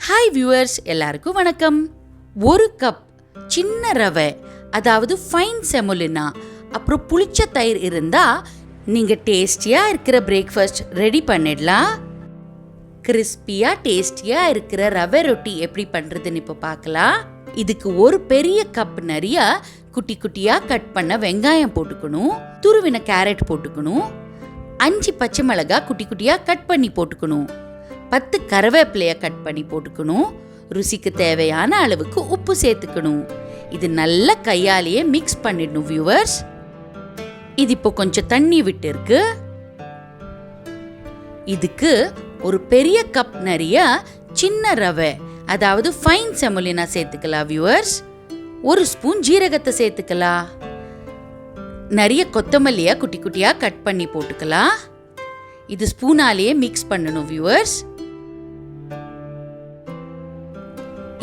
Hi viewers, எல்லாருக்கும் வணக்கம். ஒரு கப் சின்ன ரவை, அதாவது ஃபைன் செமோலினா, அப்புறம் புளிச்ச தயிர் இருந்தால் நீங்கள் டேஸ்டியாக இருக்கிற பிரேக்ஃபாஸ்ட் ரெடி பண்ணிடலாம். கிறிஸ்பியாக டேஸ்டியாக இருக்கிற ரவை ரொட்டி எப்படி பண்ணுறதுன்னு இப்போ பார்க்கலாம். இதுக்கு ஒரு பெரிய கப் நிறைய குட்டி குட்டியாக கட் பண்ண வெங்காயம் போட்டுக்கணும், துருவின கேரட் போட்டுக்கணும், 5 பச்சை மிளகாய் குட்டி குட்டியாக கட் பண்ணி போட்டுக்கணும், 10 கருவேப்பிலையை கட் பண்ணி போட்டுக்கணும், ருசிக்கு தேவையான அளவுக்கு உப்பு சேர்த்துக்கணும். இது நல்ல கையாலேயே மிக்ஸ் பண்ணிடணும் வியூவர்ஸ். இது இப்போ கொஞ்சம் தண்ணி விட்டு இருக்கு. இதுக்கு ஒரு பெரிய கப் நிறைய சின்ன ரவை, அதாவது ஃபைன் செமோலினா சேர்த்துக்கலாம் வியூவர்ஸ். 1 ஸ்பூன் ஜீரகத்தை சேர்த்துக்கலாம். நிறைய கொத்தமல்லியை குட்டி குட்டியாக கட் பண்ணி போட்டுக்கலாம். இது ஸ்பூனாலேயே மிக்ஸ் பண்ணணும் வியூவர்ஸ்.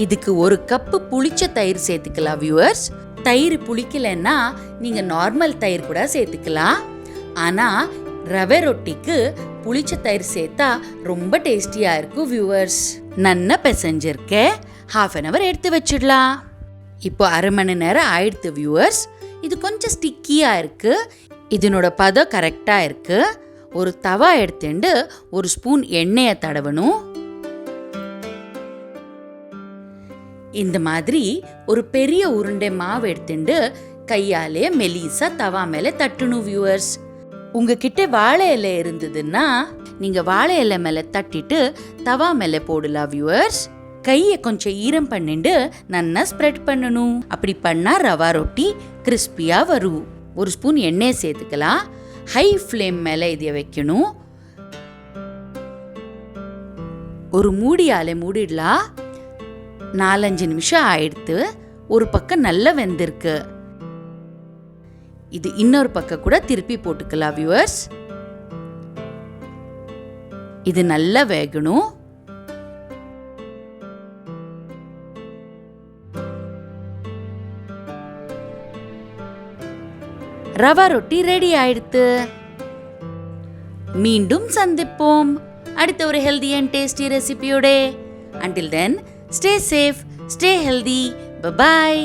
இதுக்கு 1 கப்பு புளிச்ச தயிர் சேர்த்துக்கலாம் வியூவர்ஸ். தயிர் புளிக்கலைன்னா நீங்கள் நார்மல் தயிர் கூட சேர்த்துக்கலாம். ஆனால் ரவை ரொட்டிக்கு புளிச்ச தயிர் சேர்த்தா ரொம்ப டேஸ்டியாக இருக்கும் வியூவர்ஸ். நல்லா பிசைஞ்சிருக்கேன். 1/2 hour எடுத்து வச்சிடலாம். இப்போ 1/2 மணி நேரம் ஆயிடுத்து வியூவர்ஸ். இது கொஞ்சம் ஸ்டிக்கியாக இருக்குது. இதனோட பதம் கரெக்டாக இருக்குது. ஒரு தவா எடுத்துட்டு 1 ஸ்பூன் எண்ணெயை தடவணும். இந்த மாதிரி ஒரு பெரிய உருண்டை மாவு எடுத்துட்டு கையாலே மெலிசா தவா மேலே தட்டணும் வியூவர்ஸ். உங்ககிட்ட வாழை இலை இருந்ததுன்னா நீங்கள் வாழை இலை மேலே தட்டிட்டு தவா மேலே போடலாம் வியூவர்ஸ். கையை கொஞ்சம் ஈரம் பண்ணிட்டு நல்லா ஸ்ப்ரெட் பண்ணணும். அப்படி பண்ணால் ரவா ரொட்டி கிறிஸ்பியாக வரும். 1 ஸ்பூன் எண்ணெயை சேர்த்துக்கலாம். ஹை ஃப்ளேம் மேலே இதை வைக்கணும். ஒரு மூடியாலே மூடிடலாம். 4-5 நிமிஷம் ஆயிடுத்து. ஒரு பக்கம் நல்லா வெந்திருக்கு. இது இன்னொரு பக்கம் கூட திருப்பி போட்டுக்கலாம் வியூவர்ஸ். இது நல்லா வேகணும். ரவா ரொட்டி ரெடி ஆயிடுத்து. மீண்டும் சந்திப்போம் அடுத்த ஒரு ஹெல்தி அண்ட் டேஸ்டி ரெசிபியோட. Until then, stay safe, stay healthy. Bye-bye.